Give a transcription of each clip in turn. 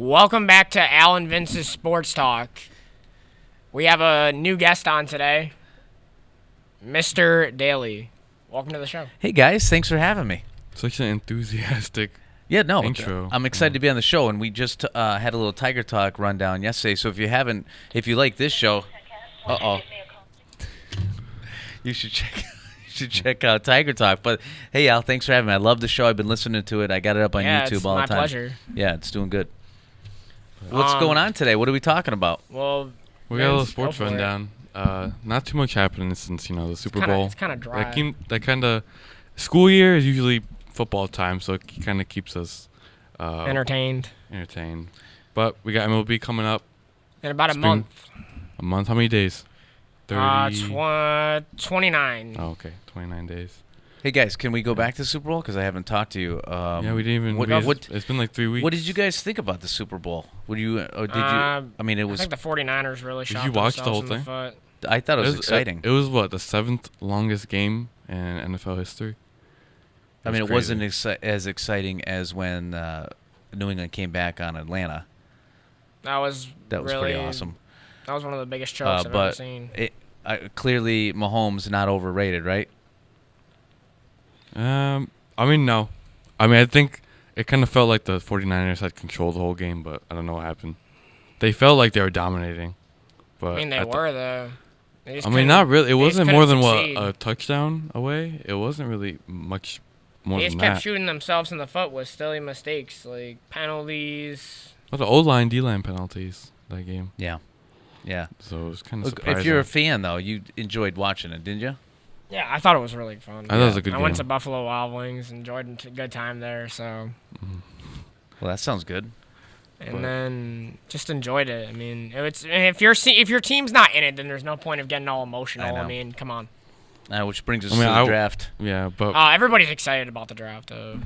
Welcome back to Alan Vince's Sports Talk. We have a new guest on today, Mr. Daly. Welcome to the show. Hey guys, thanks for having me. Such an enthusiastic intro. I'm excited to be on the show, and we just had a little Tiger Talk rundown yesterday. So if you like this show, you should check out Tiger Talk. But hey, Al, thanks for having me. I love the show. I've been listening to it. I got it up on YouTube it's all the my time. pleasure. Yeah, it's doing good. What's going on today? What are we talking about? Well, We got a little Vince, sports go for it. rundown. Not too much happening since the Super Bowl. It's kind of dry. That kind of school year is usually football time, so it kind of keeps us Entertained. But we got MLB coming up. In about a Spring- month. A month? How many days? 30. 29. Oh, okay, 29 days. Hey guys, can we go back to the Super Bowl? Because I haven't talked to you. Yeah, we didn't even. It's been like 3 weeks. What did you guys think about the Super Bowl? Did you? I mean, it I was. think the 49ers really Did shot you watch the themselves whole in the thing? foot. I thought it was exciting. It was what, the 7th longest game in NFL history? I mean, it was wasn't as exciting as when New England came back on Atlanta. That was Pretty really awesome. That was one of the biggest chokes I've ever But seen. clearly, Mahomes not overrated, right? I mean, no. I mean, I think it kind of felt like the 49ers had control the whole game, but I don't know what happened. They felt like they were dominating. But I mean, they were, though. I mean, not really. It wasn't more than succeed. a touchdown away. It wasn't really much more They than just kept that. shooting themselves in the foot with silly mistakes, like penalties. But the O-line, D-line penalties that game. Yeah. So it was kind of Look, surprising. if you're a fan, though, you enjoyed watching it, didn't you? Yeah, I thought it was really fun. I thought it was a good I game. went to Buffalo Wild Wings, enjoyed a good time there, so. Well, that sounds good. And then just enjoyed it. I mean, if your team's not in it, then there's no point of getting all emotional. I I know. mean, come on. Which brings us I mean, to the draft. Yeah, but Everybody's excited about the draft, though.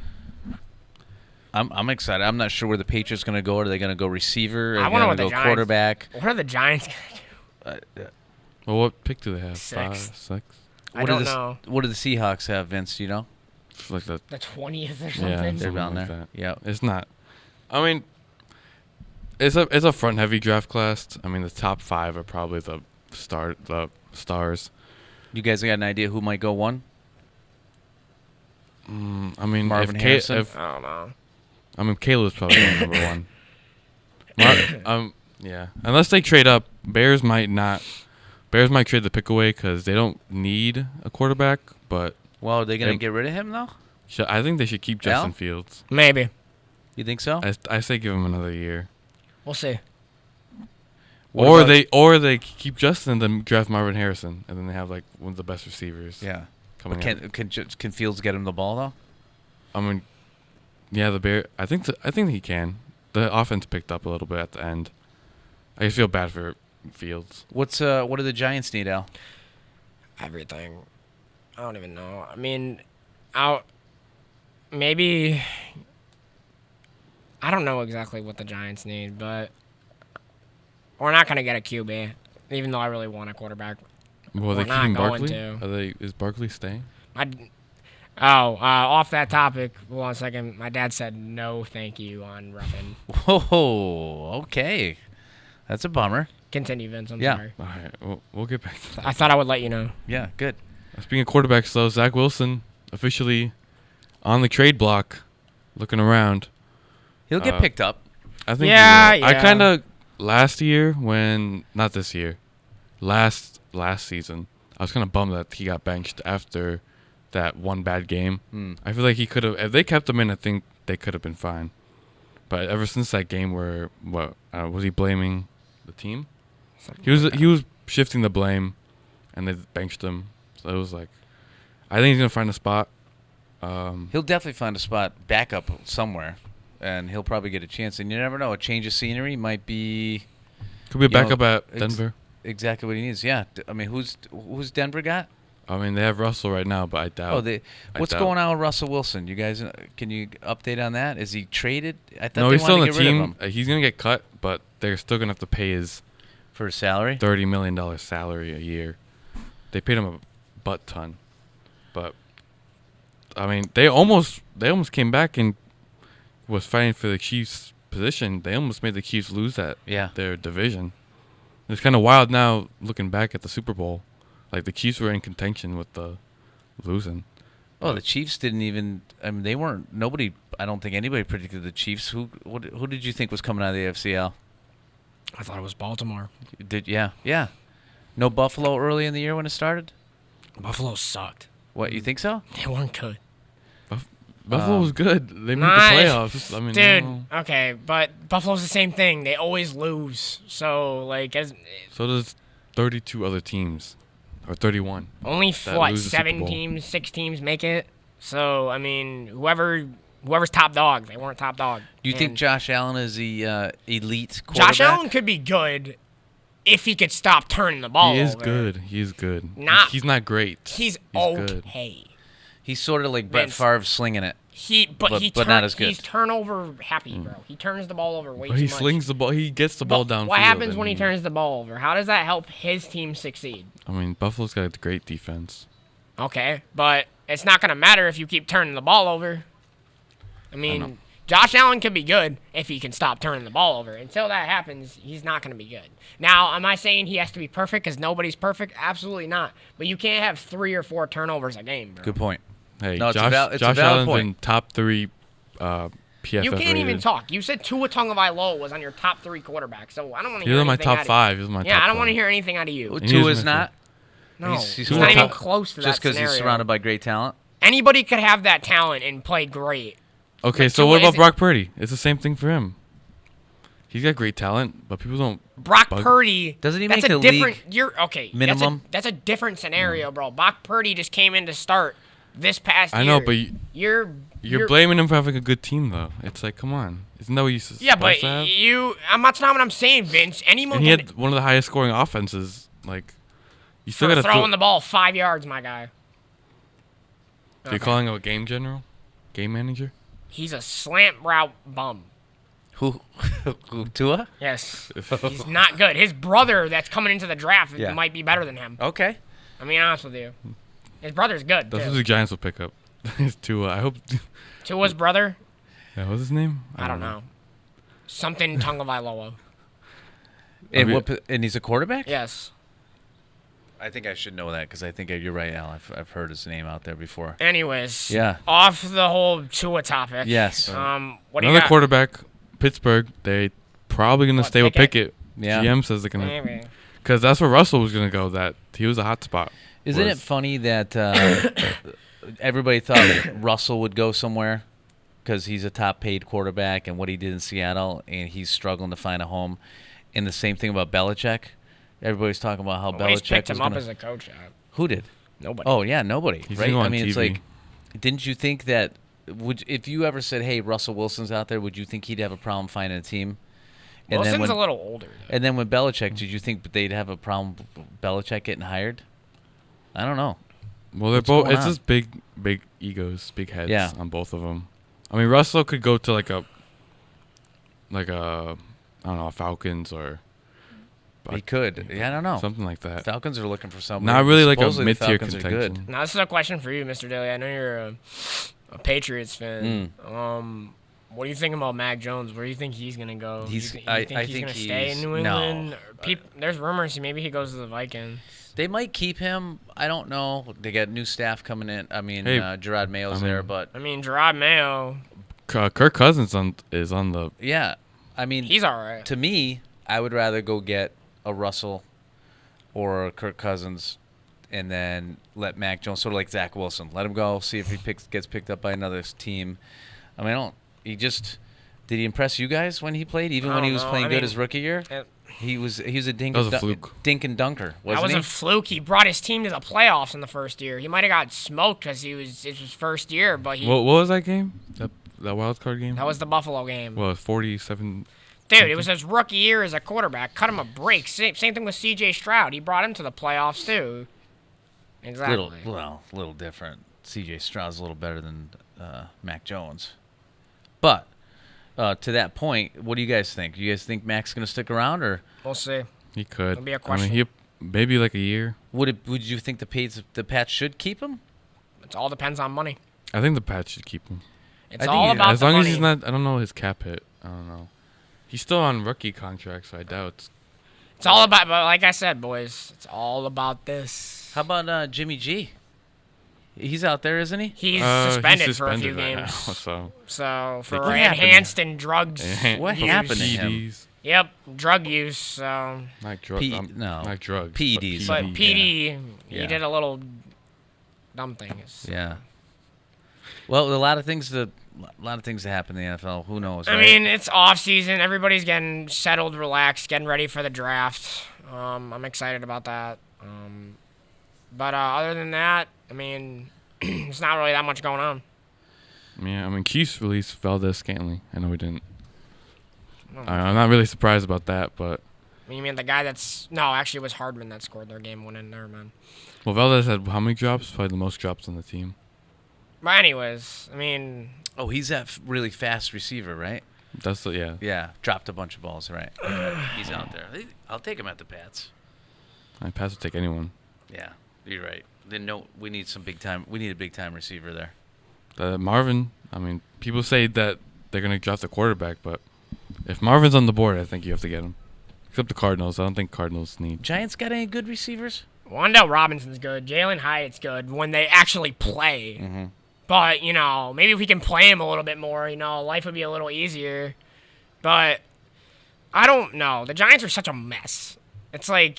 I'm excited. I'm not sure where the Patriots going to go. Are they going to go receiver? Are I they wonder going what to the go Giants- quarterback? What are the Giants gonna do? well, what pick do they have? Sixth. 5, 6? I don't know. What do the Seahawks have, Vince? Do you know? Like the The 20th or yeah, something. They're something down like there. that. Yeah. It's not. I mean, it's a front heavy draft class. I mean, the top 5 are probably the stars. You guys got an idea who might go one? I mean, Marvin if Harrison? I don't know. I mean, Caleb's probably number 1. Yeah. Unless they trade up, Bears might not. Bears might trade the pick away because they don't need a quarterback. But Well, are they going to They- get rid of him, though? I think they should keep Al? Justin Fields. Maybe. You think so? I say give him another year. We'll see. What about- Or they keep Justin and then draft Marvin Harrison, and then they have like one of the best receivers. Yeah. coming But up. can Fields get him the ball, though? I mean, yeah, the Bear. I think he can. The offense picked up a little bit at the end. I just feel bad for Fields. What do the Giants need, Al? Everything. I don't even know. I mean, maybe. I don't know exactly what the Giants need, but we're not gonna get a QB, even though I really want a quarterback. Well, We're they not keeping going Barkley? to. Is Barkley staying? Off that topic. Hold on a second. My dad said no, thank you on Ruffin. Whoa, okay. That's a bummer. Continue, Vince. I'm Yeah. sorry. All right, we'll get back to that. I thought I would let you know. Yeah, good. Speaking of quarterbacks, though, Zach Wilson officially on the trade block, looking around. He'll get Uh, picked up. I think. Yeah, I yeah. kind of last year not this year, last season. I was kind of bummed that he got benched after that one bad game. I feel like he could have. If they kept him in, I think they could have been fine. But ever since that game where was he blaming the team? He was shifting the blame, and they benched him. So it was like, I think he's gonna find a spot. He'll definitely find a spot backup somewhere, and he'll probably get a chance. And you never know, a change of scenery might be Could be a you know, backup at ex- Denver. exactly what he needs. Yeah, I mean, who's Denver got? I mean, they have Russell right now, but I doubt. What's going on with Russell Wilson? You guys, can you update on that? Is he traded? I thought No, they he's still on wanted the to get rid of team. him He's gonna get cut, but they're still gonna have to pay his for his salary. $30 million salary a year. They paid him a butt ton, but I mean, they almost came back and was fighting for the Chiefs position, they almost made the Chiefs lose Yeah. their division. It's kind of wild now looking back at the Super Bowl. Like the Chiefs were in contention with the losing. Oh, the Chiefs didn't even. I mean, they weren't. Nobody. I don't think anybody predicted the Chiefs. Who did you think was coming out of the AFCL? I thought it was Baltimore. Yeah. No Buffalo early in the year when it started. Buffalo sucked. What, you think so? They weren't good. Buffalo was good. They made Nice. the playoffs. I mean, Dude, no. okay, but Buffalo's the same thing. They always lose. So, like, So does 32 other teams, or 31. only, That what, lose the 7 Super Bowl. teams, 6 teams make it? So, I mean, whoever's top dog, they weren't top dog. Do you think And Josh Allen is the elite quarterback? Josh Allen could be good if he could stop turning the ball He is over. good. He is good. He's not great. He's good. okay. He's sort of like Brett Vince. Favre slinging it. But not as good. He's turnover happy, bro. He turns the ball over way But too he much. slings the ball. He gets the ball down. What happens when he turns the ball over? How does that help his team succeed? I mean, Buffalo's got a great defense. Okay, but it's not going to matter if you keep turning the ball over. I know. mean, Josh Allen could be good if he can stop turning the ball over. Until that happens, he's not going to be good. Now, am I saying he has to be perfect because nobody's perfect? Absolutely not. But you can't have 3 or 4 turnovers a game, bro. Good point. Hey, No, it's a Josh, val- it's a Josh valid Allen's point. been top 3 PFF You can't even rated. talk. You said Tua Tagovailoa was on your top 3 quarterbacks, so I don't want to He hear was on my anything top out of 5. He was my Yeah, top I don't want to 5. hear anything out of you. He Tua is is my not. No, He's he's Tua not even top- close to Just that because he's scenario. surrounded by great talent. Anybody could have that talent and play great. Okay, But so Tua what about isn't- Brock Purdy? It's the same thing for him. He's got great talent, but people don't. Brock Bug- Purdy. Doesn't he that's make a the different, league You're okay. minimum? That's a different scenario, bro. Brock Purdy just came in to start this past year. I know, but you're blaming him for having a good team, though. It's like, come on, isn't that what you supposed Yeah, but to have? that's not what I'm saying, Vince. Anyone And he can had one of the highest scoring offenses. Like, you still for got to throwing the ball 5 yards, my guy. So you're calling him a game general, game manager? He's a slant route bum. Who Tua? Yes, he's not good. His brother that's coming into the draft Yeah. might be better than him. Okay. I'm being honest with you. His brother's good, That's too. what the Giants will pick up. It's Tua. I hope. Tua's brother? Yeah, what's his name? I don't know. Something Tagovailoa. And he's a quarterback? Yes. I think I should know that because I think you're right, Al. I've heard his name out there before. Anyways. Yeah. Off the whole Tua topic. Yes. What do you Another got? quarterback, Pittsburgh. They probably gonna What, stay with Pickett? Pickett. Yeah. GM says they're gonna, Maybe. because that's where Russell was gonna go. That he was a hot spot. Isn't it funny that everybody thought Russell would go somewhere because he's a top-paid quarterback and what he did in Seattle, and he's struggling to find a home. And the same thing about Belichick. Everybody's talking about how Nobody's Belichick picked was him up gonna. as a coach yet. Who did? Nobody. Oh yeah, nobody. He's right? gonna go I on mean, it's TV. like, didn't you think that? If you ever said, "Hey, Russell Wilson's out there," would you think he'd have a problem finding a team? And Wilson's when, a little older, though. And then when Belichick, did you think they'd have a problem with Belichick getting hired? I don't know. Well, they're What's both. going It's on? just big egos, big heads Yeah. on both of them. I mean, Russell could go to like a I don't know, Falcons or He could. Yeah, I don't know. something like that. Falcons are looking for somebody. Not really like a Supposedly the mid-tier Falcons are contention. good. Now, this is a question for you, Mr. Daly. I know you're a Patriots fan. Mm. What do you think about Mac Jones? Where do you think he's going to go? He's- you I think he's think going to stay in he's- New no. England? There's rumors maybe he goes to the Vikings. They might keep him. I don't know. They got new staff coming in. I mean, Hey, Gerard Mayo's I mean- there, but I mean, Gerard Mayo, Kirk Cousins is on the. yeah. I mean, he's all right. to me, I would rather go get a Russell or a Kirk Cousins and then let Mac Jones, sort of like Zach Wilson, let him go, see if he gets picked up by another team. I mean, did he impress you guys when he played, even I when he don't was know. playing I good mean, his rookie year? it- He was a dink, That was a fluke. dink and dunker, That wasn't was he? a fluke. He brought his team to the playoffs in the first year. He might have got smoked because it was his first year, but What was that game? That wild card game? that was the Buffalo game. Well, 47. Dude, it was his rookie year as a quarterback. Cut him a break. Same thing with C.J. Stroud. He brought him to the playoffs too. Exactly. little different. C.J. Stroud's a little better than Mac Jones, but to that point, what do you guys think? Do you guys think Mac's going to stick around, or We'll see. He could. It'll be a I question. mean, maybe like a year. would you think the Pats should keep him? It all depends on money. I think the Pats should keep him. It's I think all he- about As the long money. as he's not. I don't know his cap hit. I don't know. He's still on rookie contract, so I doubt. It's all about, but like I said, boys, it's all about this. How about Jimmy G? He's out there, isn't he? He's He's suspended for a few right games. now, so So for What happened? enhanced and drugs. What use. happened to him? PEDs, Yep, drug use. So, not drugs. No. not drugs. PEDs. but PEDs. PD, he Yeah. did a little dumb things. Yeah. Well, a lot of things that happen in the NFL. Who knows? I right? mean, it's off season. Everybody's getting settled, relaxed, getting ready for the draft. I'm excited about that. But other than that, I mean, it's not really that much going on. Yeah, I mean, Chiefs released Valdez Scantling. I know we didn't. No. I'm not really surprised about that, but You mean the guy that's no? Actually, it was Hardman that scored their game winning. Never mind. well, Valdez had how many drops? Probably the most drops on the team. But anyways, I mean, Oh, he's that really fast receiver, right? That's the yeah. Yeah, dropped a bunch of balls, right? He's out there. I'll take him at the Pats. I pass would take anyone. Yeah, you're right. Then no, we need some big time. We need a big time receiver there. Marvin. I mean, people say that they're gonna draft a quarterback, but if Marvin's on the board, I think you have to get him. Except the Cardinals. I don't think Cardinals need. Giants got any good receivers? Wandale Robinson's good. Jalen Hyatt's good when they actually play. Mm-hmm. But, maybe if we can play him a little bit more, life would be a little easier. But I don't know. The Giants are such a mess. It's like,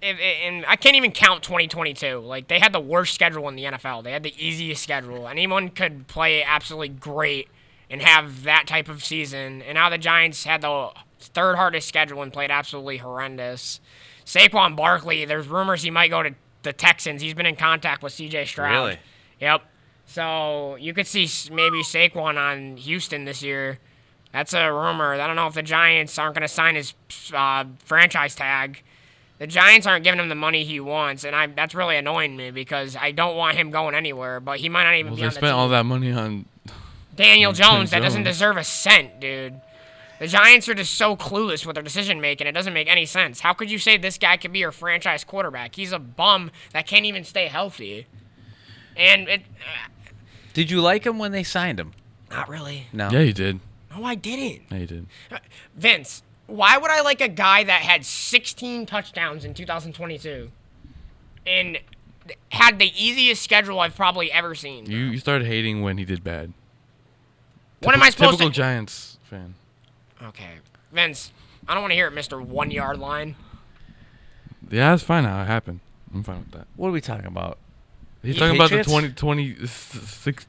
and I can't even count 2022. Like, they had the worst schedule in the NFL. They had the easiest schedule. Anyone could play absolutely great and have that type of season. And now the Giants had the third hardest schedule and played absolutely horrendous. Saquon Barkley, there's rumors he might go to the Texans. He's been in contact with C.J. Stroud. Really? Yep. So you could see maybe Saquon on Houston this year. That's a rumor. I don't know if the Giants aren't going to sign his franchise tag. The Giants aren't giving him the money he wants, and that's really annoying me because I don't want him going anywhere. But he might not even Well, be they on the spent team. all that money on. Daniel Jones, that Jones. doesn't deserve a cent, dude. The Giants are just so clueless with their decision making. It doesn't make any sense. How could you say this guy could be your franchise quarterback? He's a bum that can't even stay healthy. And Did you like him when they signed him? not really. No. Yeah, you did. No, I didn't. Yeah, you did. Vince, why would I like a guy that had 16 touchdowns in 2022 and had the easiest schedule I've probably ever seen? You started hating when he did bad. What am I supposed Typical to? Giants fan. Okay, Vince, I don't want to hear it, Mr. 1 yard line. Yeah, that's fine. How it happened. I'm fine with that. What are we talking about? He's The talking about the Patriots? 2026.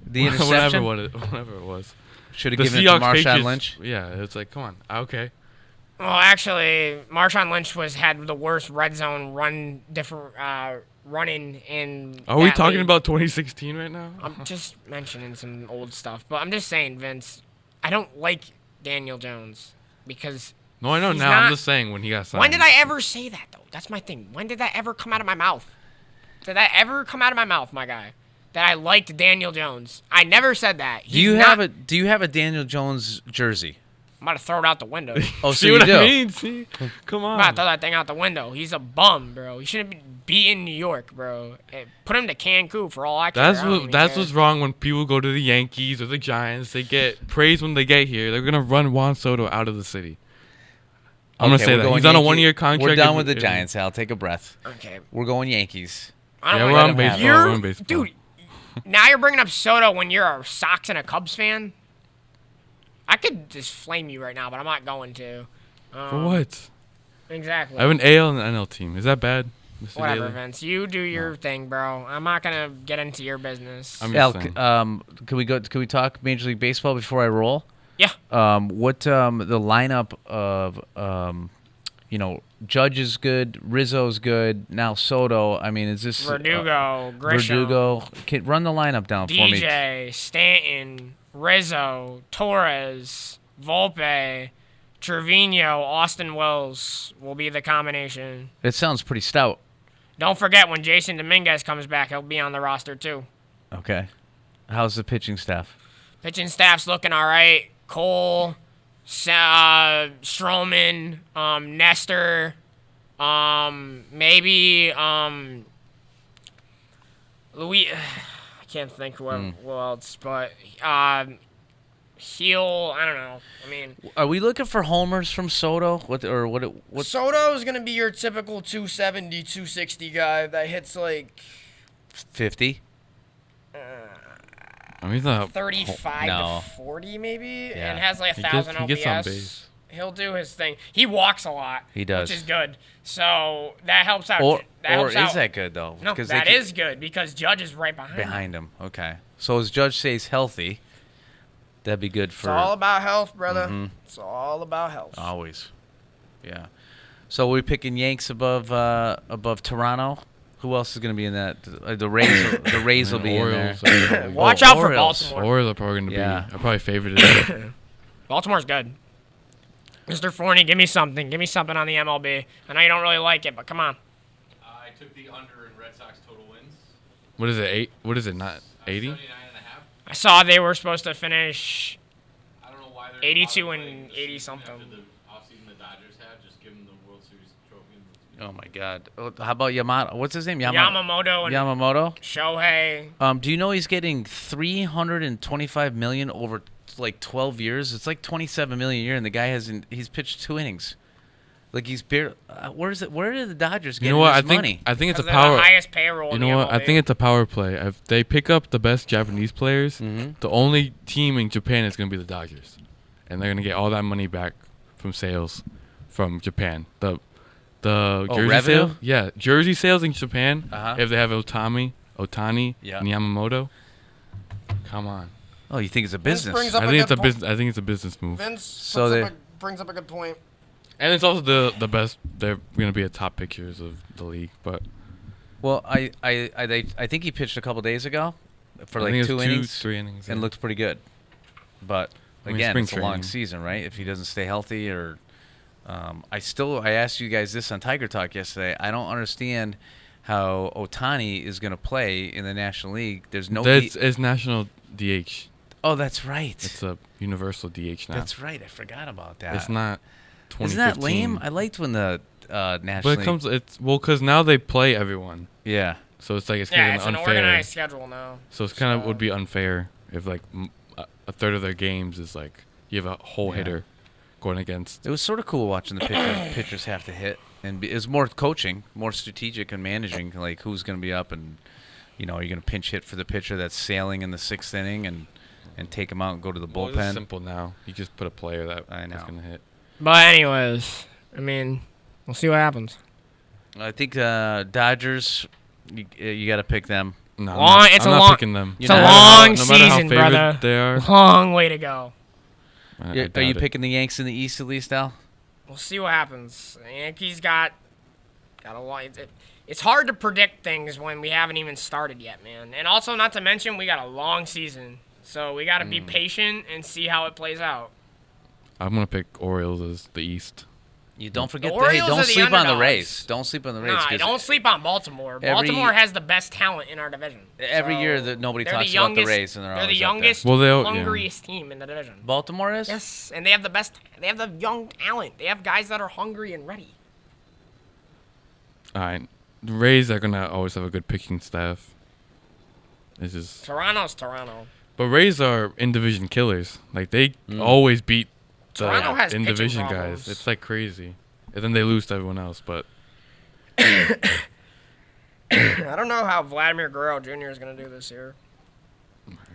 The interception? whatever it was. Should have The given it to Seahawks Marshawn Patriots. Lynch. Yeah, it's like, come on. Okay. Well, actually, Marshawn Lynch had the worst red zone running in. Are we that talking league. about 2016 right now? I'm just mentioning some old stuff, but I'm just saying, Vince, I don't like Daniel Jones because. No, I know he's now. not- I'm just saying when he got signed. When did I ever say that though? That's my thing. When did that ever come out of my mouth? Did that ever come out of my mouth, my guy? That I liked Daniel Jones. I never said that. Do you have a Daniel Jones jersey? I'm about to throw it out the window. Oh, so See you what do. I mean? See? Come I'm about to on. throw that thing out the window. He's a bum, bro. He shouldn't be in New York, bro. Put him to Cancun for all I care. That's what's wrong when people go to the Yankees or the Giants. They get praised when they get here. They're gonna run Juan Soto out of the city. I'm Okay, gonna say we're that going he's on a Yankee- 1-year contract. We're done If- with the if- Giants, Al. Take a breath. Okay. We're going Yankees. I don't Yeah, wanna- we're on him have baseball. it. We're on baseball. Dude, now you're bringing up Soto when you're a Sox and a Cubs fan? I could just flame you right now, but I'm not going to. For what? Exactly. I have an AL and an NL team. Is that bad, Mr. Whatever, Daly? Vince. You do your thing, bro. I'm not going to get into your business. I'm Al, just saying. can we talk Major League Baseball before I roll? Yeah. What the lineup of Judge is good, Rizzo's good, now Soto. I mean, is this Verdugo, Grisham, Verdugo? Run the lineup down for me. DJ, Stanton, Rizzo, Torres, Volpe, Trevino, Austin Wells will be the combination. It sounds pretty stout. Don't forget when Jason Dominguez comes back, he'll be on the roster too. Okay. How's the pitching staff? Pitching staff's looking all right. Cole, Stroman, Nestor, maybe Louis. I can't think who else, but he'll, I don't know. I mean, Are we looking for homers from Soto? What Soto is going to be your typical 270, 260 guy that hits like 50? I mean, he's not 35 No. to 40 maybe, Yeah. and has like He 1,000 gets- OPS. he gets on base. He'll do his thing. He walks a lot. He does. Which is good. So that helps out. Or that helps is out. that good though? No, they that can- is good because Judge is right behind him. behind him. Okay. So as Judge stays healthy, that'd be good It's for all about health, brother. Mm-hmm. It's all about health. always. Yeah. So we're picking Yanks above Toronto. Who else is going to be in that? The Rays. The Rays will be in there. Orioles are probably- Watch out for Orioles. Baltimore. Orioles are probably going to Yeah. be. I probably favored it. Baltimore's good. Mr. Forney, give me something. Give me something on the MLB. I know you don't really like it, but come on. I took the under in Red Sox total wins. What is it? What is it? Not 80? 79.5. I saw they were supposed to finish. I don't know why they're 82 bothering and playing the 80 season something. After the offseason the Dodgers had, just give them the World Series trophy. Oh my God. How about Yamato? What's his name? Yamamoto and Yamamoto. Shohei. Do you know he's getting 325 million over like 12 years? It's like 27 million a year, and the guy hasn't. He's pitched 2 innings. Like he's barely. Where is it? Where did the Dodgers get You know what? his I think money? I think it's a Because they're power. the highest payroll You in know the what? I MLB. think it's a power play. If they pick up the best Japanese players, Mm-hmm. the only team in Japan is going to be the Dodgers, and they're going to get all that money back from sales from Japan. The jersey revenue? sales, yeah, jersey sales in Japan. Uh-huh. If they have Otani, Yeah. and Yamamoto, come on. Oh, you think it's a Vince business? brings up I a think it's good a point. business. I think it's a business move, Vince So puts they- up brings up a good point. and it's also the best. They're going to be the top pitchers of the league, but Well, I think he pitched a couple days ago for I like think it's 2 innings 3 innings, and yeah. looked pretty good. But I mean, again, spring it's a long training. season, right? If he doesn't stay healthy, or I asked you guys this on Tiger Talk yesterday. I don't understand how Otani is going to play in the National League. There's no. It's national DH. Oh, that's right. It's a universal DH now. That's right. I forgot about that. It's not 2015. Isn't that lame? I liked when the National But it League. comes. It's because now they play everyone, Yeah. so it's like it's Yeah, kind it's of an unfair. organized schedule now. So it's kind of would be unfair if like a third of their games is like you have a whole Yeah. hitter going against. It was sort of cool watching the pitchers have to hit, and it was more coaching, more strategic and managing, like who's going to be up, and are you going to pinch hit for the pitcher that's sailing in the 6th inning, and take him out and go to the Well, it's bullpen. simple now. You just put a player that I is know. going to hit. But anyways, I mean, we'll see what happens. I think Dodgers, you got to pick them. No, Long- it's I'm a not long- picking them. it's a No matter long no matter how season, favored brother. They are. Long way to go. I Are you doubt it. picking the Yanks in the East at least, Al? We'll see what happens. The Yankees got a lot. It's hard to predict things when we haven't even started yet, man. And also, not to mention, we got a long season, so we got to be patient and see how it plays out. I'm gonna pick Orioles as the East. You don't forget. Orioles Don't are the sleep on the underdogs. Rays. Don't sleep on the Rays. Nah, 'cause don't sleep on Baltimore. every- Baltimore has the best talent in our division. Every So, year that nobody they're talks the about the youngest- Rays, and they're the always up there. youngest, Well, they'll- yeah. hungriest team in the division. Baltimore is. Yes, and they have the best. They have the young talent. They have guys that are hungry and ready. All right, the Rays are gonna always have a good pitching staff. It's just, Toronto's Toronto. but Rays are in division killers. Like they always beat the Toronto has in pitching division problems. guys. It's like crazy, and then they lose to everyone else. But I don't know how Vladimir Guerrero Jr. is going to do this year.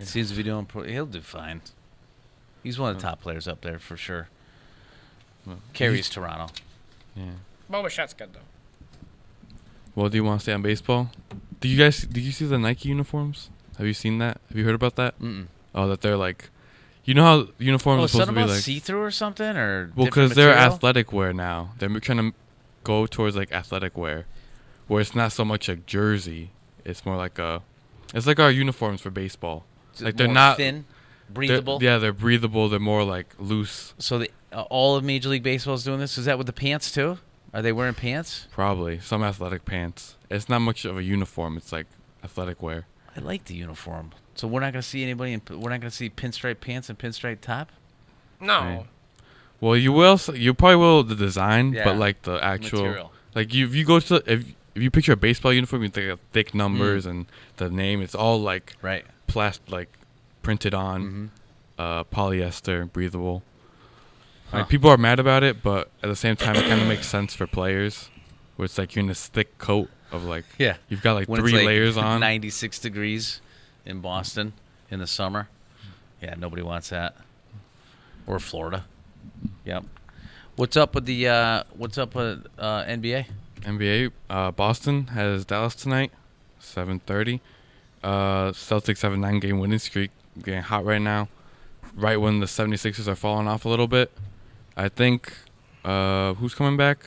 Seems to be doing. He'll do fine. He's one of the top players up there for sure. Well, Carries Toronto. yeah. Boba Fett's good though. Well, do you want to stay on baseball? Did you see the Nike uniforms? Have you seen that? Have you heard about that? Mm-mm. Oh, that they're like, you know how uniforms Oh, are supposed something to be about like, see-through or something, or well, different because they're material? athletic wear now. They're trying to go towards like athletic wear, where it's not so much a jersey. It's more like it's like our uniforms for baseball. Is it Like they're more not thin, they're- breathable. Yeah, they're breathable. They're more like loose. So all of Major League Baseball is doing this. Is that with the pants too? Are they wearing pants? Probably some athletic pants. It's not much of a uniform. It's like athletic wear. I like the uniform. So we're not going to see anybody. We're not going to see pinstripe pants and pinstripe top. No. Right. Well, you will. You probably will the design, Yeah. but like the actual, Material. like if you go to if you picture a baseball uniform, you think of thick numbers and the name. It's all like Right. like printed on. Mm-hmm. polyester, breathable. Like people are mad about it, but at the same time, it kind of makes sense for players, where it's like you're in this thick coat of like Yeah. you've got like When three it's like layers on. 96 degrees in Boston in the summer. Yeah, nobody wants that. Or Florida. Yep. What's up with the NBA? NBA, Boston has Dallas tonight, 7:30. Celtics have a 9-game winning streak, getting hot right now. Right when the 76ers are falling off a little bit. I think who's coming back?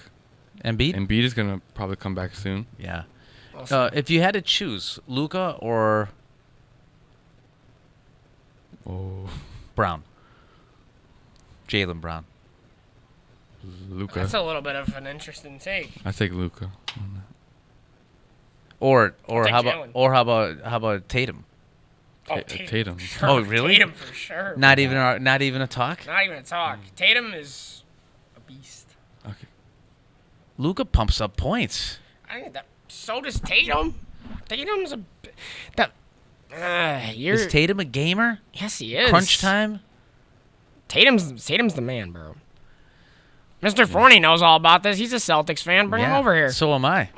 Embiid? Embiid is gonna probably come back soon. Yeah. Also, If you had to choose Luka or Oh, Brown, Jaylen Brown. Luca. that's a little bit of an interesting take. I take Luca. Or Take how about Tatum? Oh, Tatum. Sure. Oh, really? Tatum for sure. Not even a talk. Not even a talk. Tatum is a beast. Okay. Luka pumps up points. I think that. So does Tatum. Tatum's a. That. You're. Is Tatum a gamer? Yes, he is. Crunch time. Tatum's the man, bro. Mr. Forney knows all about this. He's a Celtics fan. Bring him over here. So am I.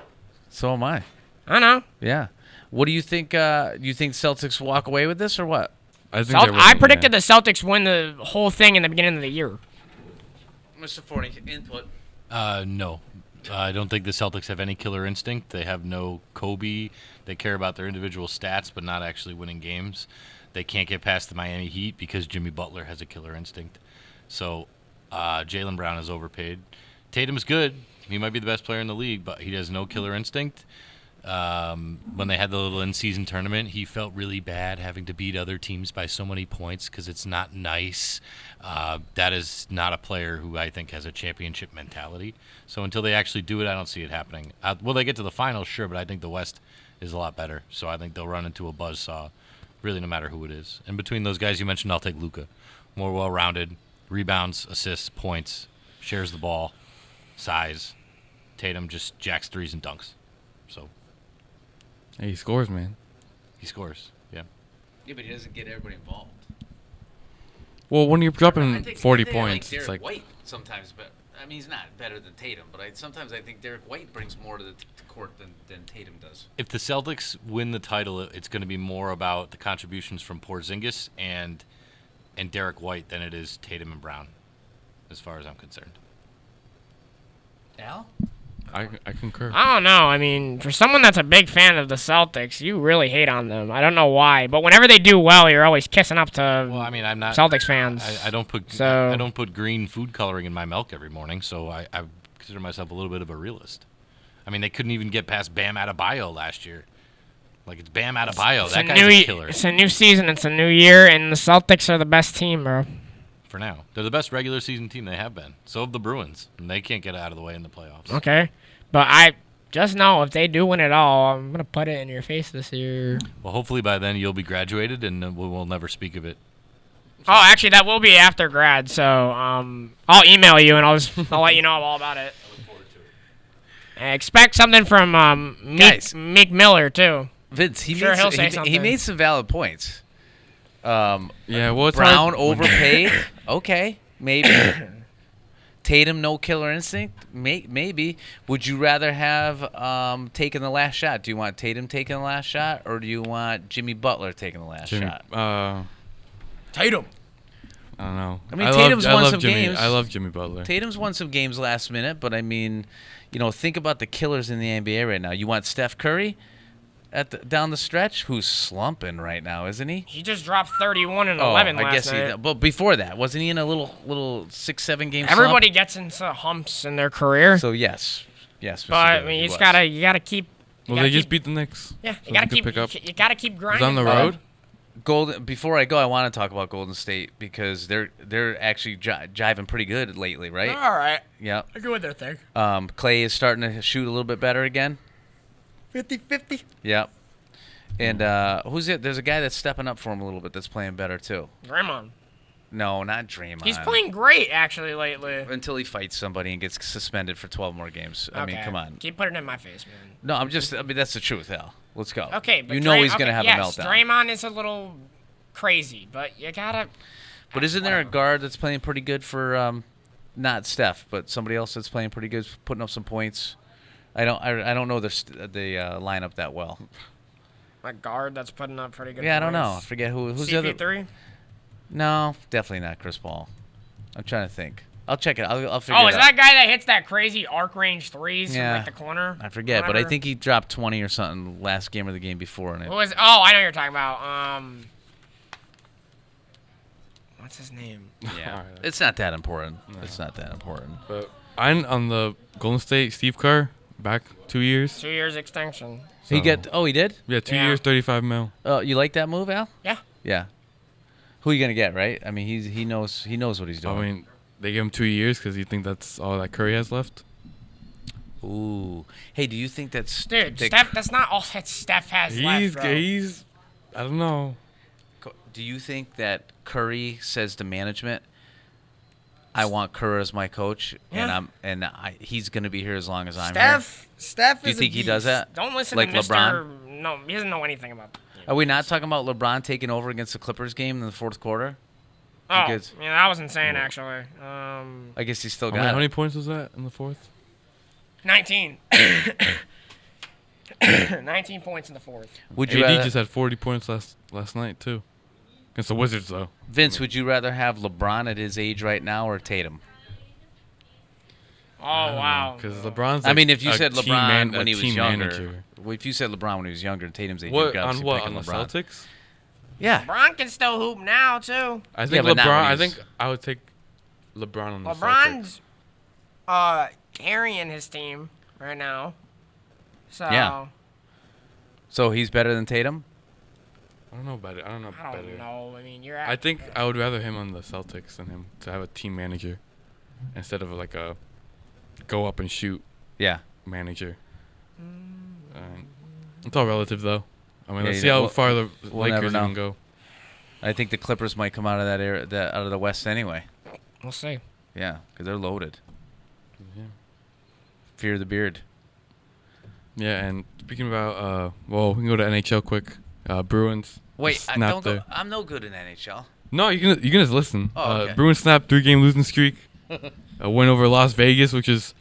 I know. Yeah. What do you think? You think Celtics walk away with this or what? I think they're I winning, predicted yeah. the Celtics win the whole thing in the beginning of the year. Mr. Forney, input. No. I don't think the Celtics have any killer instinct. They have no Kobe. They care about their individual stats, but not actually winning games. They can't get past the Miami Heat because Jimmy Butler has a killer instinct. So Jaylen Brown is overpaid. Tatum's good. He might be the best player in the league, but he has no killer instinct. When they had the little in-season tournament, he felt really bad having to beat other teams by so many points because it's not nice. That is not a player who I think has a championship mentality. So until they actually do it, I don't see it happening. Will they get to the finals? Sure, but I think the West is a lot better. So I think they'll run into a buzzsaw, really no matter who it is. And between those guys you mentioned, I'll take Luka. More well-rounded, rebounds, assists, points, shares the ball, size. Tatum just jacks threes and dunks. So Hey, he scores, man. he scores. Yeah. Yeah, but he doesn't get everybody involved. Well, when you're dropping I think 40 I points, Derek it's like White sometimes, but I mean he's not better than Tatum, but sometimes I think Derek White brings more to the court than Tatum does. If the Celtics win the title, it's going to be more about the contributions from Porzingis and Derek White than it is Tatum and Brown, as far as I'm concerned. Al? I concur. I don't know. I mean, for someone that's a big fan of the Celtics, you really hate on them. I don't know why, but whenever they do well, you're always kissing up to Well, I mean, I'm not Celtics fans. I don't put So- I don't put green food coloring in my milk every morning, so I consider myself a little bit of a realist. I mean, they couldn't even get past Bam Adebayo last year. Like it's Bam Adebayo. It's That a guy's a killer It's a new season. It's a new year, and the Celtics are the best team, bro. for now. They're the best regular season team they have been. So have the Bruins, and they can't get out of the way in the playoffs. Okay, but I just know if they do win it all, I'm gonna put it in your face this year. Well, hopefully by then you'll be graduated, and we'll never speak of it. Oh, actually, that will be after grad, so I'll email you and I'll let you know all about it. I look forward to it. And expect something from Guys. Meek Miller too. Vince, he Sure, made he'll some, say he something. made some valid points. Yeah, well, it's Brown hard. overpaid. Okay, maybe. Tatum no killer instinct. Maybe. Would you rather have taken the last shot? Do you want Tatum taking the last shot, or do you want Jimmy Butler taking the last Jimmy, shot? Tatum. I don't know. I mean, Tatum's won some Jimmy. games. I love Jimmy Butler. Tatum's won some games last minute, but I mean, think about the killers in the NBA right now. You want Steph Curry down the stretch, who's slumping right now, isn't he? He just dropped 31 and 11 I last guess night. But before that, wasn't he in a little 6-7 game slump? Everybody gets into humps in their career, So yes, Mr. but I Segura, mean, he you just was. gotta keep. Well, they just beat the Knicks. Yeah, So you gotta they keep. could pick up. You gotta keep He's grinding. on the bro. road. Golden. Before I go, I want to talk about Golden State because they're actually jiving pretty good lately, right? All right, Yeah. I go with their thing. Clay is starting to shoot a little bit better again. 50-50. Yeah. And who's it? There's a guy that's stepping up for him a little bit. That's playing better too. Draymond. No, not Draymond. He's playing great actually lately. until he fights somebody and gets suspended for 12 more games. I mean, Okay. come on. Keep putting it in my face, man. No, I mean, that's the truth, Al. Let's go. Okay, but you know he's going to have yes, a meltdown. Draymond is a little crazy, but you gotta. But isn't there a guard that's playing pretty good for not Steph, but somebody else that's playing pretty good, putting up some points? I don't know the lineup that well. A guard that's putting up pretty good. Yeah, I don't know. I points. forget who's the other. CP3. No, definitely not Chris Paul. I'm trying to think. I'll check it. I'll figure Oh, it is out. that guy that hits that crazy arc range threes Yeah. from like the corner? I forget, but I Whatever. think he dropped 20 or something last game or the game before. And Who was? Oh, I know who you're talking about. What's his name? yeah, Alright. it's not that important. It's not that important. But I'm on the Golden State. Steve Kerr back 2 years. 2 years extension. He So- got. Oh, he did. Yeah, 2 Yeah. years, 35 mil. You like that move, Al? Yeah. Yeah. Who are you gonna get? Right? I mean, he knows what he's doing. I mean, they give him 2 years because you think that's all that Curry has left. Ooh. Hey, do you think that's Dude, Steph. That's not all that Steph has left, bro. He's. I don't know. Do you think that Curry says to management, "I want Kerr as my coach, Yeah. and he's gonna be here as long as I'm here"? Steph. Do you is think a he does beast. that? Don't listen Like to Mr. LeBron? No, he doesn't know anything about. Are we not talking about LeBron taking over against the Clippers game in the fourth quarter? Oh, Because- yeah, that was insane actually. I guess he still How got many, it. how many points was that in the fourth? 19. 19 points in the fourth. Would you AD rather, just had 40 points last night too, against the Wizards though. Vince? Would you rather have LeBron at his age right now or Tatum? Oh wow. Because LeBron's. I Like mean, if you a said team LeBron when he was team younger, manager. well, if you said LeBron when he was younger, Tatum's age, What you'd on obviously what pick on the LeBron. Celtics? Yeah, LeBron can still hoop now too. I think but not LeBron. when I he's- think I would take LeBron on the Celtics. LeBron's carrying his team right now. So Yeah. So he's better than Tatum. I don't know about it. I don't know I better. don't know. I mean, I think I would rather him on the Celtics than him to have a team manager instead of like a go up and shoot Yeah. manager. It's all relative though. I mean, Yeah, let's you see know, how we'll- far the we'll never Lakers know. can go. I think the Clippers might come out of that area, out of the West anyway. we'll see. Yeah, because they're loaded. Yeah. Fear the beard. Yeah, and speaking about well, we can go to NHL quick. Bruins. Wait, just I snapped don't go. their- I'm no good in NHL. No, you can just listen. Oh, okay. Bruins snapped 3-game losing streak. A win over Las Vegas, which is.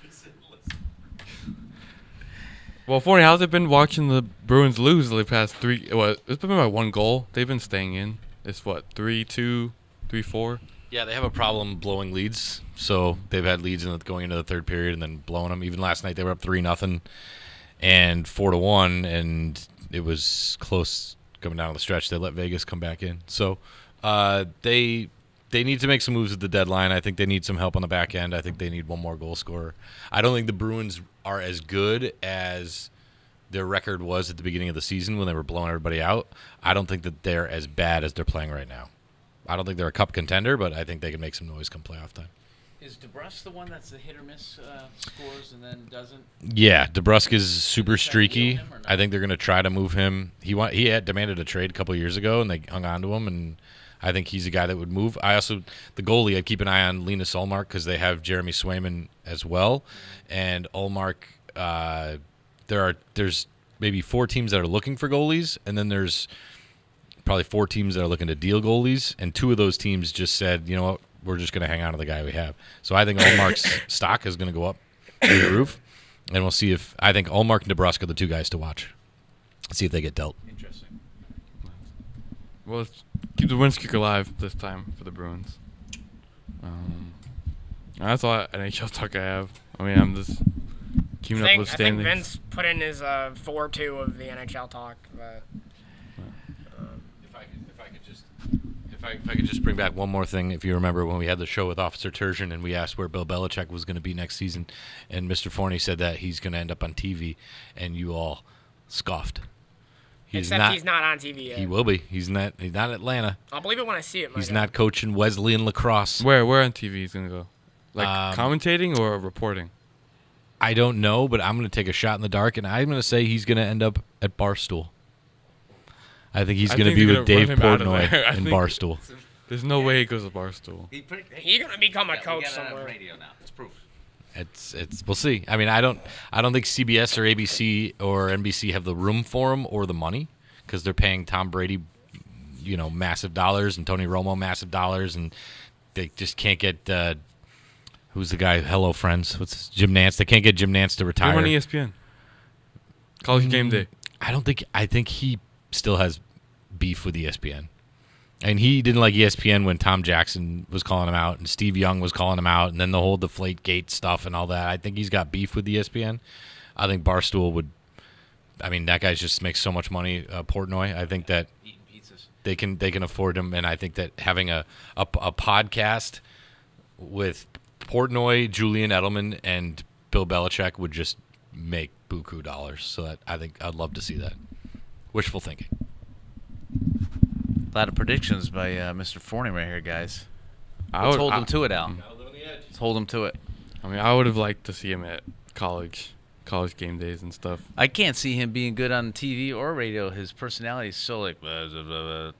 Well, Forney, how's it been watching the Bruins lose the past three? Well, it's been by 1 goal. They've been staying in. It's what 3-2, 3-4. Yeah, they have a problem blowing leads. So they've had leads going into the third period and then blowing them. Even last night they were up 3-0 and 4-1, and it was close coming down the stretch. They let Vegas come back in. So they need to make some moves at the deadline. I think they need some help on the back end. I think they need one more goal scorer. I don't think the Bruins are as good as their record was at the beginning of the season when they were blowing everybody out. I don't think that they're as bad as they're playing right now. I don't think they're a cup contender, but I think they can make some noise come playoff time. Is DeBrusque the one that's the hit or miss scores and then doesn't? Yeah, DeBrusque is super Try to streaky. deal him or not? I think they're going to try to move him. He had demanded a trade a couple years ago, and they hung on to him. And I think he's a guy that would move. The goalie, I'd keep an eye on Linus Ullmark because they have Jeremy Swayman as well. And Ullmark, there's maybe 4 teams that are looking for goalies, and then there's probably 4 teams that are looking to deal goalies, and 2 of those teams just said, you know what, we're just going to hang on to the guy we have. So I think Ullmark's stock is going to go up through the roof, and we'll see if I think Ullmark and DeBrusque are the 2 guys to watch. See if they get dealt. Interesting. Well, let's keep the win streak alive this time for the Bruins. That's all NHL talk I have. I mean, I'm just keeping up with I think standings. Vince put in his 4-2 of the NHL talk. But If I could just bring back one more thing, if you remember when we had the show with Officer Turgeon and we asked where Bill Belichick was going to be next season, and Mr. Forney said that he's going to end up on TV, and you all scoffed. he's not on TV yet. He will be. He's not Atlanta. I'll believe it when I see it. He's Micah. not coaching Wesleyan lacrosse. Where on TV he's gonna go? Like commentating or reporting? I don't know, but I'm going to take a shot in the dark, and I'm going to say he's going to end up at Barstool. I think he's I going to think be they're with gonna Dave run him out of Portnoy there. I in think- Barstool. There's no way he goes to Barstool. He's gonna become a coach somewhere. Radio now. It's proof. It's we'll see. I mean, I don't think CBS or ABC or NBC have the room for him or the money because they're paying Tom Brady, massive dollars, and Tony Romo massive dollars, and they just can't get who's the guy? Hello Friends. What's his, Jim Nance? They can't get Jim Nance to Him retire. on ESPN. College Game Day. I think he still has beef with ESPN. And he didn't like ESPN when Tom Jackson was calling him out and Steve Young was calling him out, and then the whole Deflategate stuff and all that. I think he's got beef with ESPN. I think Barstool would. I mean, that guy just makes so much money. Portnoy. I think that Eating pizzas. they can afford him, and I think that having a podcast with Portnoy, Julian Edelman, and Bill Belichick would just make buku dollars. So that I think I'd love to see that. Wishful thinking. A lot of predictions by Mr. Forney right here, guys. I Let's would- hold I- him to it, Al. Let's hold him to it. I mean, I would have liked to see him at college game days and stuff. I can't see him being good on TV or radio. His personality is so like. Well,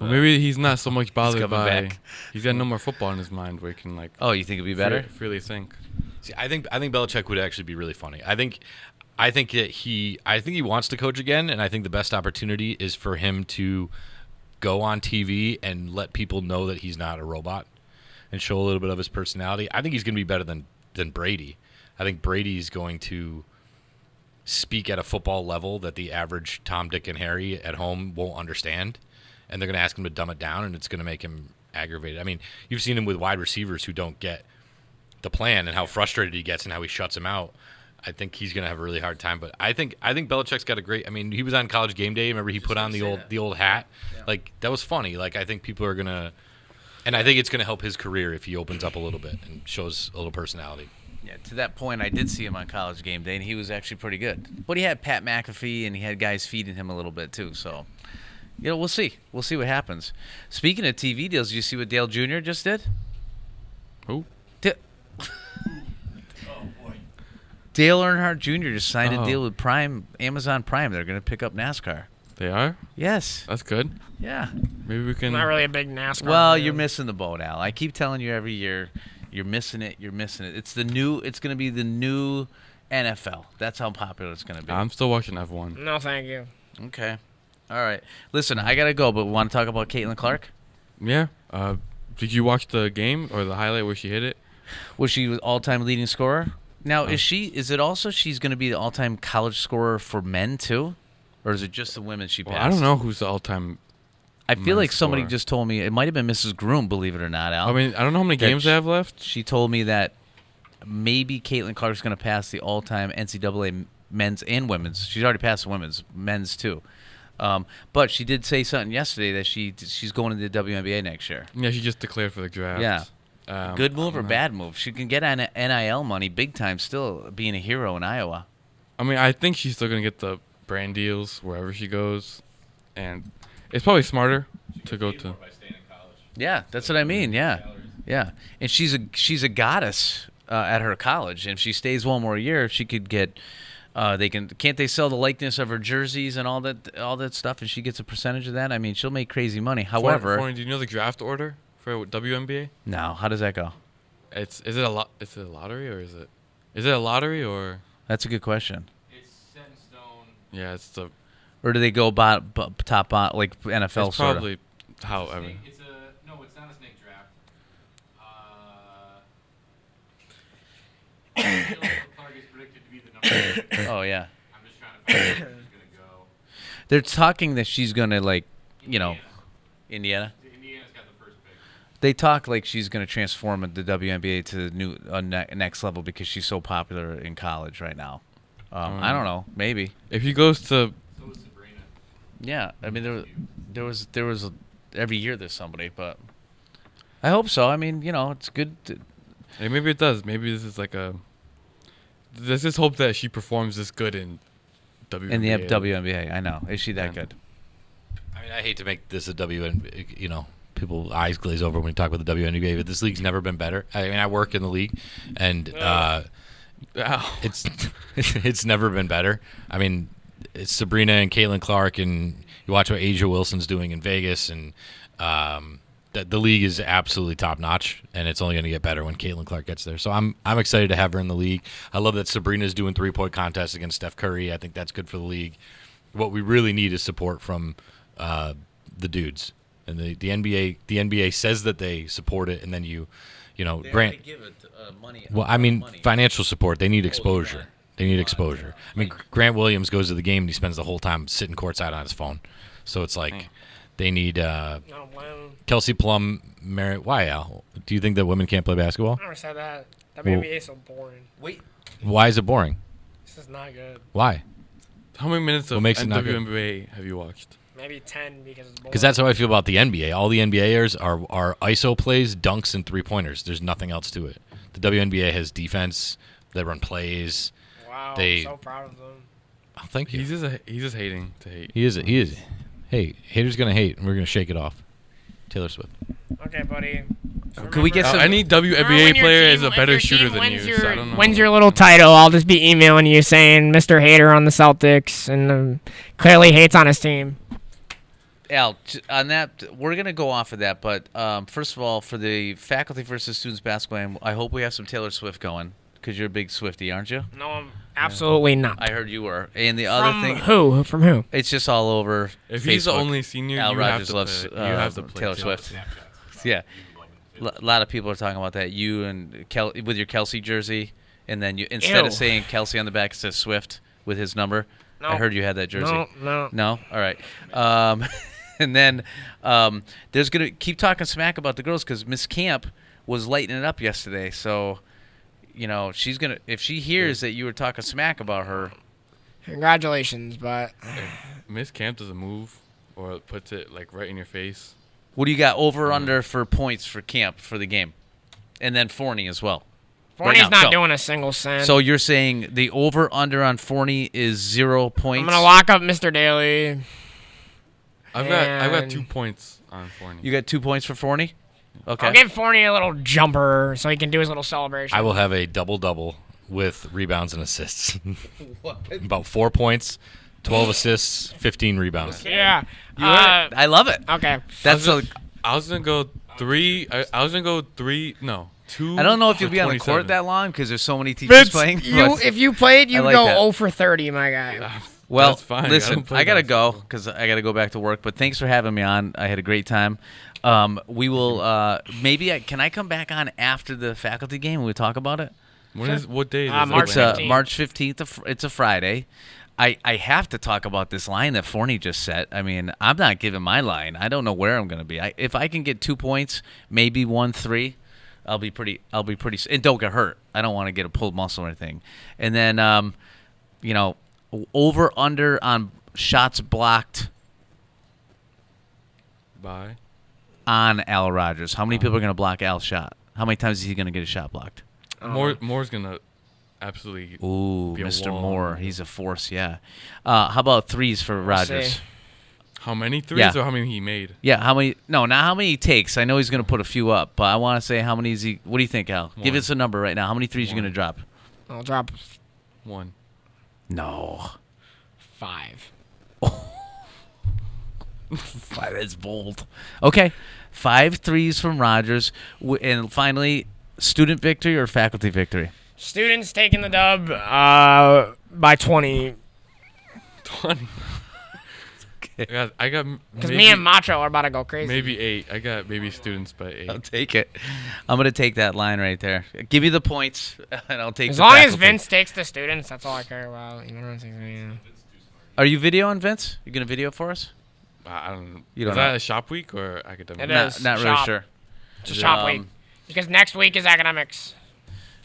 maybe he's not so much bothered coming by. back. He's got no more football in his mind where he can like. Oh, you think it'd be better? Freely think. See, I think Belichick would actually be really funny. I think that he wants to coach again, and I think the best opportunity is for him to go on TV and let people know that he's not a robot and show a little bit of his personality. I think he's going to be better than Brady. I think Brady's going to speak at a football level that the average Tom, Dick, and Harry at home won't understand, and they're going to ask him to dumb it down, and it's going to make him aggravated. I mean, you've seen him with wide receivers who don't get the plan and how frustrated he gets and how he shuts him out. I think he's going to have a really hard time. But I think Belichick's got a great. I mean, he was on College Game Day. Remember, he put on the old hat. Yeah. Like that was funny. Like I think people are gonna, and I think it's going to help his career if he opens up a little bit and shows a little personality. Yeah, to that point, I did see him on College Game Day, and he was actually pretty good. But he had Pat McAfee, and he had guys feeding him a little bit too. So, we'll see. We'll see what happens. Speaking of TV deals, did you see what Dale Jr. just did? Who? Dale Earnhardt Jr. just signed a Oh. deal with Amazon Prime. They're going to pick up NASCAR. They are. Yes. That's good. Yeah. Maybe we can. I'm not really a big NASCAR. Well, fan. you're missing the boat, Al. I keep telling you every year, you're missing it. You're missing it. It's going to be the new NFL. That's how popular it's going to be. I'm still watching F1. No, thank you. Okay. All right. Listen, I got to go, but we want to talk about Caitlin Clark? Yeah. Did you watch the game or the highlight where she hit it? Was she all-time leading scorer? Now, is it also she's going to be the all-time college scorer for men, too? Or is it just the women she passed? Well, I don't know who's the all-time. I feel like men's somebody scorer. just told me, it might have been Mrs. Groom, believe it or not, Al. I mean, I don't know how many That games they have left. She told me that maybe Caitlin Clark's going to pass the all-time NCAA men's and women's. She's already passed the men's too. But she did say something yesterday that she's going to the WNBA next year. Yeah, she just declared for the draft. Yeah. Good move I or don't know. bad move? She can get on NIL money big time still, being a hero in Iowa. I mean, I think she's still gonna get the brand deals wherever she goes, and it's probably smarter to go to. Yeah, that's what I mean. Yeah, yeah. And she's a goddess at her college. And if she stays one more year, she could get. Can't they sell the likeness of her jerseys and all that stuff, and she gets a percentage of that? I mean, she'll make crazy money. However, do you know the draft order for WNBA? no. How does that go? Is it a lottery or is it a lottery or? That's a good question. It's set in stone. Yeah, it's the. Or do they go top like NFL It's sort of? probably however. It's not a snake draft. Clark is predicted to be the number. Oh yeah. I'm just trying to find out where she's gonna go. They're talking that she's gonna Indiana. Indiana's got the first pick. They talk like she's gonna transform the WNBA to the new next level because she's so popular in college right now. I don't know. Maybe. If he goes to, So is Sabrina. Yeah. I mean, there was every year there's somebody, but I hope so. I mean, it's good. hey, maybe it does. Maybe this is like a. There's this hope that she performs this good in WNBA. In the WNBA, I know. Is she that Yeah. good? I mean, I hate to make this a WNBA, people eyes glaze over when we talk about the WNBA, but this league's never been better. I mean, I work in the league, and it's never been better. I mean, it's Sabrina and Caitlin Clark, and you watch what Asia Wilson's doing in Vegas, and the league is absolutely top notch, and it's only going to get better when Caitlin Clark gets there. So I'm excited to have her in the league. I love that Sabrina's doing 3-point contests against Steph Curry. I think that's good for the league. What we really need is support from the dudes, and the NBA says that they support it, and then you know, grant. give it money. Well, I mean, financial support. They need exposure. They need exposure. I mean, Grant Williams goes to the game and he spends the whole time sitting courtside on his phone. So it's like they need I don't blame him. Kelsey Plum, Merritt. Why, Al? Do you think that women can't play basketball? I never said that. The Well- NBA is so boring. Wait. Why is it boring? This is not good. Why? How many minutes What of makes it not good? WNBA have you watched? Maybe 10 because it's boring. Because that's how I feel about the NBA. All the NBAers are ISO plays, dunks, and 3-pointers. There's nothing else to it. The WNBA has defense. They run plays. Wow, they- I'm so proud of them. Oh, thank you. He's just hating to hate. He is. Hey, haters gonna hate, and we're gonna shake it off. Taylor Swift. Okay, buddy. Could we get Remember- some- Any Remember WNBA when your player team- is a if better your shooter team than you. wins So I don't know. When's your little title? I'll just be emailing you saying Mr. Hater on the Celtics and clearly hates on his team. Al, on that, we're going to go off of that. But first of all, for the faculty versus students basketball game, I hope we have some Taylor Swift going because you're a big Swiftie, aren't you? No, I'm absolutely not. I heard you were. And the other From thing, who? From who? it's just all over. If he's the Facebook. only senior, Al you Rogers have to loves play, you have to play Taylor Swift. Yeah, a lot of people are talking about that. You and with your Kelsey jersey, and then you instead Ew. of saying Kelsey on the back, it says Swift with his number. No. I heard you had that jersey. No. No? All right. And then there's going to keep talking smack about the girls because Miss Camp was lighting it up yesterday. So, you know, she's going to, if she hears that you were talking smack about her, Congratulations, but Miss Camp doesn't move or puts it like right in your face. what do you got over under for points for Camp for the game? And then Forney as well. Forney's now, not go. doing a single cent. So you're saying the over under on Forney is 0 points? I'm gonna lock up Mr. Daly. I've got And- 2 points on Forney. You got 2 points for Forney? Okay. I'll give Forney a little jumper so he can do his little celebration. I will have a double-double with rebounds and assists. About 4 points, 12 assists, 15 rebounds. Yeah. You heard it. I love it. Okay. That's a. I was gonna go 3. I was gonna go 3. No, 2. I don't know if you'll for be on the court 27. that long because there's so many teachers playing. but- If you played, I you'd like go that. 0 for 30, my guy. Well, That's fine. I listen, don't play I gotta go basketball. because I gotta go back to work. But thanks for having me on. I had a great time. We will maybe can I come back on after the faculty game and we talk about it? What day is it? March It's 15th. March 15th. It's a Friday. I have to talk about this line that Forney just set. I mean, I'm not giving my line. I don't know where I'm gonna be. If I can get 2 points, maybe 1-3. I'll be pretty. And don't get hurt. I don't want to get a pulled muscle or anything. And then, you know, over under on shots blocked Bye. on Al Rogers. How many people are going to block Al's shot? How many times is he going to get a shot blocked? Moore's gonna absolutely. Ooh, Be a Mr. wall. Moore. He's a force, yeah. How about threes for Rogers? see. How many threes Yeah. or how many he made? Yeah, how many? No, not how many he takes. I know he's going to put a few up, but I want to say how many is he? What do you think, Al? Give One. us a number right now. How many threes you going to drop? I'll drop 1. No. 5. That's bold. Okay. 5 threes from Rogers. And finally, student victory or faculty victory? Students taking the dub by 20. 20. I got Because maybe, me and Macho are about to go crazy. maybe 8. I got maybe students by 8. I'll take it. I'm going to take that line right there. Give me the points, and I'll take As the long as faculty. Vince takes the students, that's all I care about. You know what I'm saying? Are you videoing, Vince? You going to video for us? I don't know. You don't is know. that a shop week or academic? It week? is. Not really Shop. sure. It's a shop week. Um, Because next week is academics.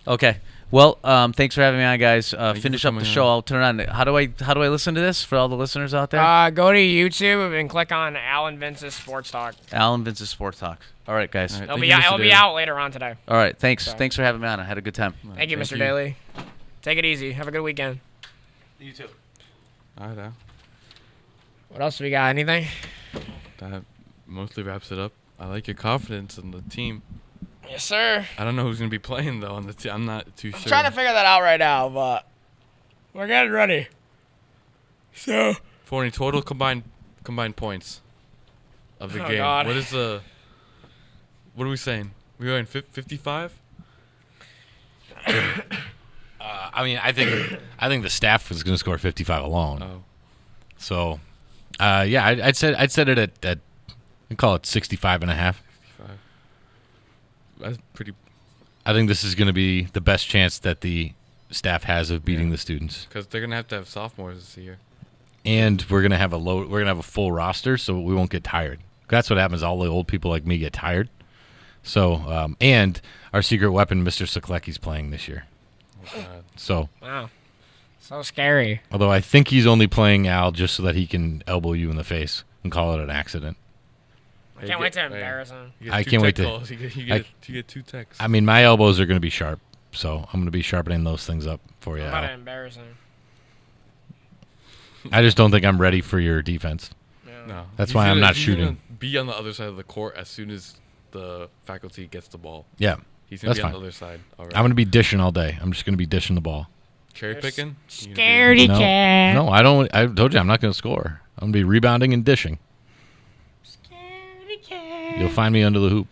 Okay. Well, thanks for having me on, guys. you Finish for up the coming show. on. I'll turn on. How do I listen to this for all the listeners out there? Go to YouTube and click on Alan Vince's Sports Talk. Alan Vince's Sport Talk. All right, guys. All right. It'll Thank be you, out, Mr. it'll be Daly. out later on today. All right. Thanks. Sorry. Thanks for having me on. I had a good time. Thank you, Mr. Daly. Take it easy. Have a good weekend. You too. All right, Al. What else we got? Anything? That mostly wraps it up. I like your confidence in the team. Yes, sir. I don't know who's gonna be playing though on the team. I'm not too I'm sure. trying to figure that out right now, but we're getting ready. So, For any total combined points of the Oh, game. God. What is the? What are we saying? We going 55? I mean, I think the staff is going to score 55 alone. Oh, So, yeah, I'd set it at I call it 65.5. 65. That's pretty. I think this is going to be the best chance that the staff has of beating the students. Because they're gonna have to have sophomores this year. And we're gonna have a full roster, so we won't get tired. That's what happens. All the old people like me get tired. So, and our secret weapon, Mr. Seklecki's playing this year. Oh, God. So, Wow. So scary. although I think he's only playing Al just so that he can elbow you in the face and call it an accident. I can't wait to embarrass him. You get I two can't wait tech to- calls. You I- get 2 texts. I mean, my elbows are going to be sharp, so I'm going to be sharpening those things up for you, I'm about to Al. embarrass him. I just don't think I'm ready for your defense. Yeah. No. That's He's why I'm gonna- not he's shooting. gonna be on the other side of the court as soon as the faculty gets the ball. Yeah, He's gonna That's be on fine. the other side. All right. I'm going to be dishing all day. I'm just going to be dishing the ball. Cherry You're picking. Scaredy No, cat. no, I don't. I told you I'm not going to score. I'm going to be rebounding and dishing. Scaredy cat. You'll find me under the hoop,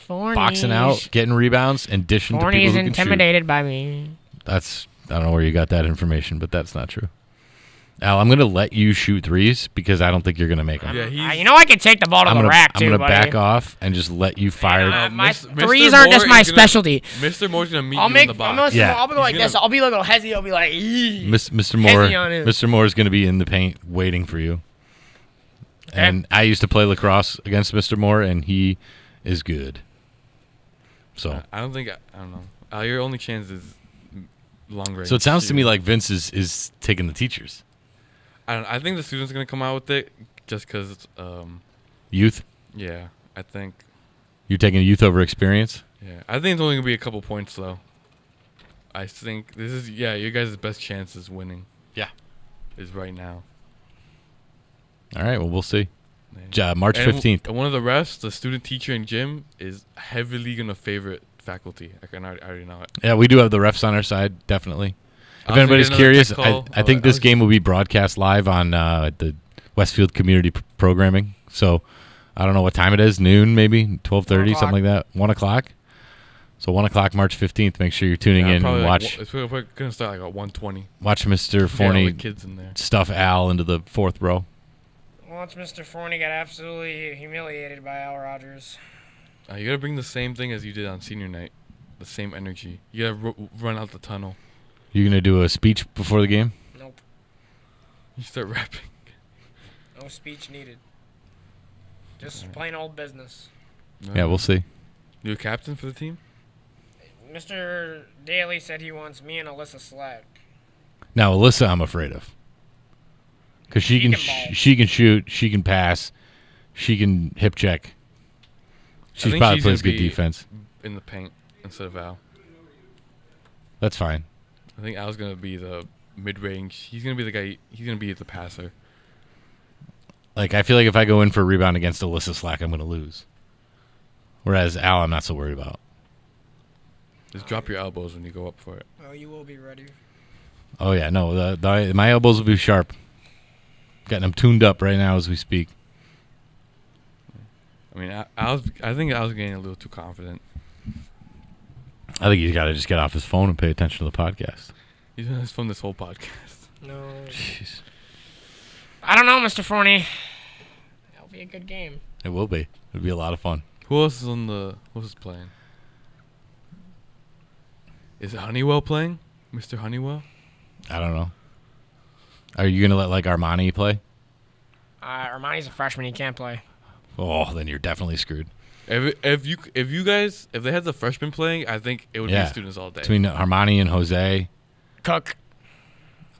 Fornies. boxing out, getting rebounds, and dishing to people Forney's who can shoot. intimidated by me. That's I don't know where you got that information, but that's not true. Al, I'm going to let you shoot threes because I don't think you're going to make them. Yeah, he's. You know I can take the ball to I'm the gonna, rack I'm too, gonna buddy. back off and just let you fire. My Mr. threes aren't just Moore my is gonna- specialty. Mr. Moore's gonna meet I'll you make. in the box. I'm gonna, Yeah. I'll be like He's this. gonna- I'll be like a little hezzy. I'll be like, "Eee." Mr. Moore, Hezzy on him. Mr. Moore is going to be in the paint waiting for you. And I used to play lacrosse against Mr. Moore, and he is good. So, I don't think. I don't know. Your only chance is long range. so it sounds to me shooting. like Vince is taking the teachers. I think the students are gonna come out with it just because. Youth, Yeah, I think. you're taking youth over experience. Yeah, I think it's only gonna be a couple points though. I think this is your guys' best chance is winning. Yeah. Is right now. All right, well we'll see. Yeah. March And 15th. one of the refs, the student teacher in gym, is heavily gonna favorite faculty. I already know it. Yeah, we do have the refs on our side, definitely. If I was gonna anybody's get another curious, tech call. I think this was- game will be broadcast live on the Westfield Community Programming. So I don't know what time it is, noon maybe, 12:30, something like that, 1 o'clock. So 1 o'clock, March 15th. Make sure you're tuning in probably and like watch we're gonna start like at 1:20. watch Mr. Get all the Forney kids in there. stuff Al into the fourth row. Once Mr. Forney got absolutely humiliated by Al Rogers. You gotta bring the same thing as you did on senior night, the same energy. You gotta run out the tunnel. You gonna do a speech before the game? Nope. You start rapping. No speech needed. Just plain old business. No. Yeah, we'll see. You a captain for the team? Mr. Daly said he wants me and Alyssa Slack. Now Alyssa, I'm afraid of, because she She can can ball. she can shoot, she can pass, she can hip check. She think probably she's plays gonna good be- defense. In the paint instead of Al. That's fine. I think Al's gonna be the mid-range. He's gonna be the guy. He's gonna be the passer. Like, I feel like if I go in for a rebound against Alyssa Slack, I'm going to lose. Whereas Al, I'm not so worried about. Just drop your elbows when you go up for it. Well, you will be ready. Oh, yeah, no, my elbows will be sharp. Getting them tuned up right now as we speak. I mean, I think Al's getting a little too confident. I think he's got to just get off his phone and pay attention to the podcast. He's on his phone this whole podcast. No. Jeez. I don't know, Mr. Forney. That'll be a good game. It will be. It'll be a lot of fun. Who else is on the? Who else is playing? Is it Honeywell playing? Mr. Honeywell? I don't know. Are you going to let, like, Armani play? Armani's a freshman. He can't play. Oh, then you're definitely screwed. If they had the freshmen playing, I think it would Yeah. be students all day. Between Armani and Jose, Cook.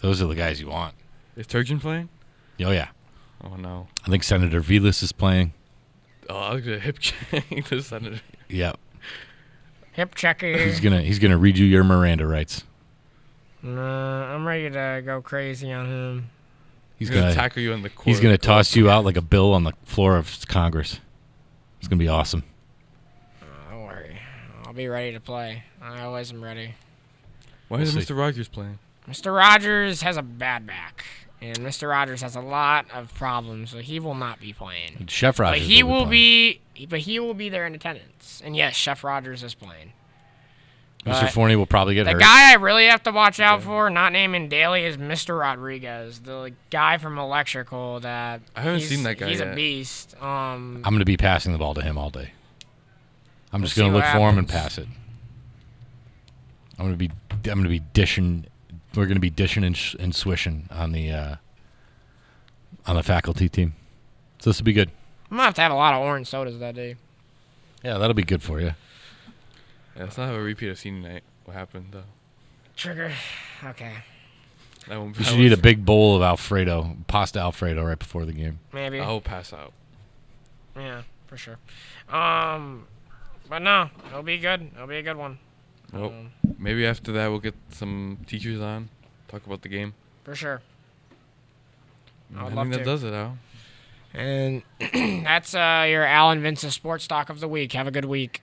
those are the guys you want. Is Turgeon playing? Oh, yeah. Oh no. I think Senator Vilas is playing. Oh, I was gonna hip check the senator. Yep. Hip checker. He's gonna read you your Miranda rights. Nah, I'm ready to go crazy on him. He's gonna tackle you on the court. He's gonna toss you out like a bill on the floor of Congress. It's gonna be awesome. Don't worry. I'll be ready to play. I always am ready. Why We'll is see. Mr. Rogers playing? Mr. Rogers has a bad back. And Mr. Rogers has a lot of problems, so he will not be playing. Chef Rogers. But he will playing. be there in attendance. And yes, Chef Rogers is playing. Mr. But Forney will probably get the hurt. guy I really have to watch out for, not naming Daly, is Mr. Rodriguez, the guy from Electrical. That I haven't seen that guy He's a yet. beast. I'm going to be passing the ball to him all day. I'm just We'll going to see look what for him and happens. pass it. I'm going to be dishing. We're going to be dishing and swishing on the faculty team. So this will be good. I'm gonna have to have a lot of orange sodas that day. Yeah, that'll be good for you. Yeah, let's not have a repeat of senior night. What happened though? Trigger. Okay. That won't, You should eat a big bowl of Alfredo, pasta Alfredo, right before the game. Maybe. I'll pass out. Yeah, for sure. But no, it'll be good. It'll be a good one. Well, maybe after that we'll get some teachers on, talk about the game. For sure. I would I love think that to. does it, Al. And that's your Alan Vincent Sports Talk of the Week. Have a good week.